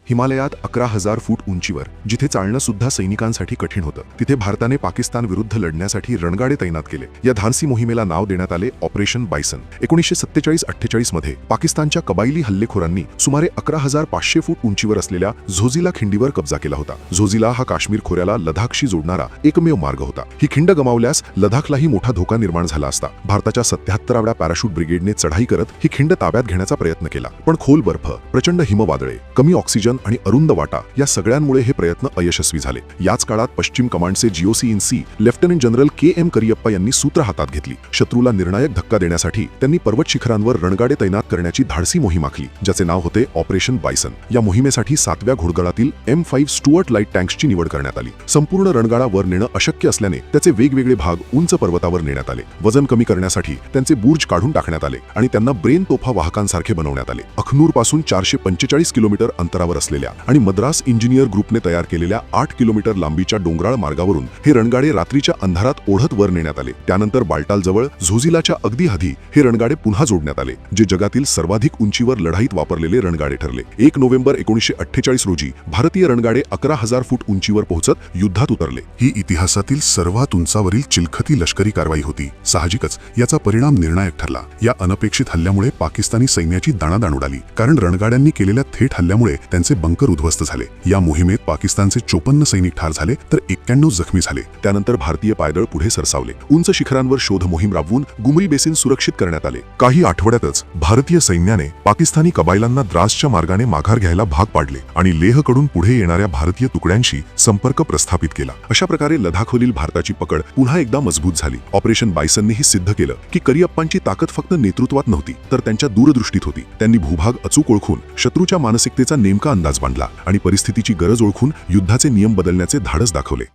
हिमालयात 11,000 फूट उंचीवर जिथे चालणं सुद्धा सैनिकांसाठी कठीण होतं, तिथे भारताने पाकिस्तान विरुद्ध लढण्यासाठी रणगाडे तैनात केले. या धाडसी मोहिमेला नाव देण्यात आले ऑपरेशन बायसन. 1947-48 मध्ये पाकिस्तानच्या कबायली हल्लेखोरांनी सुमारे 11,500 फूट उंचीवर असलेल्या झोजिला खिंडीवर कब्जा केला होता. झोजिला हा काश्मीर खोऱ्याला लडाखशी जोडणारा एकमेव मार्ग होता. ही खिंड गमावल्यास लडाखलाही मोठा धोका निर्माण झाला असता. भारताच्या 77व्या पॅराशूट ब्रिगेडने चढाई करत ही खिंड ताब्यात घेण्याचा प्रयत्न केला, पण खोल बर्फ, प्रचंड हिमवादळे, कमी ऑक्सिजन आणि अरुंद वाटा या सगळ्यांमुळे हे प्रयत्न अयशस्वी झाले. याच काळात पश्चिम कमांडचे GOC in C lieutenant general K M. Cariappa यांनी सूत्र हातात घेतली. शत्रूला निर्णायक धक्का देण्यासाठी त्यांनी पर्वत शिखरांवर रणगाडे तैनात करण्याची धाडसी मोहीम आखली, ज्याचे नाव होते ऑपरेशन बायसन. या मोहिमेसाठी 7व्या घोडदळातील M5 स्टुअर्ट लाईट टँक्सची निवड करण्यात आली. संपूर्ण रणगाडा वर नेणं अशक्य असल्याने त्याचे वेगवेगळे भाग उंच पर्वतावर नेण्यात आले. वजन कमी करण्यासाठी त्यांचे बुर्ज काढून टाकण्यात आले आणि त्यांना ब्रेन तोफा वाहकांसारखे बनवण्यात आले. अखनूर पासून 445 किलोमीटर अंतरावर असलेल्या आणि मद्रास इंजिनियर ग्रुपने तयार केलेल्या 8 किलोमीटर लांबीच्या डोंगराळ मार्गावरून हे रणगाडे रात्रीच्या अंधारात ओढत वर नेण्यात आले. त्यानंतर बाल्टाल जवळ झोजिलाच्या अगदी हद्दी हे रणगाडे पुन्हा जोडण्यात आले, जे जगातील सर्वाधिक उंचीवर लढाईत वापरलेले रणगाडे ठरले. 1 नोव्हेंबर 1948 रोजी भारतीय रणगाडे 11,000 फूट उंचीवर पोहोचत युद्धात उतरले. ही इतिहासातील सर्वात उंचावरील चिलखती लष्करी कारवाई होती. साहजिकच याचा परिणाम निर्णायक ठरला. या अनपेक्षित हल्ल्यामुळे पाकिस्तानी सैन्याची दाणादाण उडाली, कारण रणगाड्यांनी केलेल्या थेट हल्ल्यामुळे त्यांचे बंकर उद्ध्वस्त झाले. या मोहिमेत पाकिस्तानचे 54 सैनिक ठार झाले तर 91 जखमी झाले. त्यानंतर भारतीय पायदळ पुढे सरसावले. उंच शिखरांवर शोध मोहीम राबवून गुमरी बेसिन सुरक्षित करण्यात आले. काही आठवड्यातच भारतीय सैन्याने पाकिस्तानी कबायलांना द्रासच्या मार्गाने माघार घ्यायला भाग पाडले आणि लेहकडून पुढे येणाऱ्या भारतीय तुकड्यांशी संपर्क प्रस्थापित केला. अशा प्रकारे लडाखवरील भारताची पकड पुन्हा एकदा मजबूत झाली. ऑपरेशन बायसनने ही सिद्ध केलं की करियप्पांची ताकद फक्त नेतृत्वात नव्हती, तर त्यांच्या दूरदृष्टीत होती. त्यांनी भूभाग अचूक ओळखून शत्रूच्या मानसिकतेचा नेमका अंदाज बांधला आणि परिस्थितीची गरज ओळखून युद्धाचे नियम बदलण्याचे धाडस दाखवले.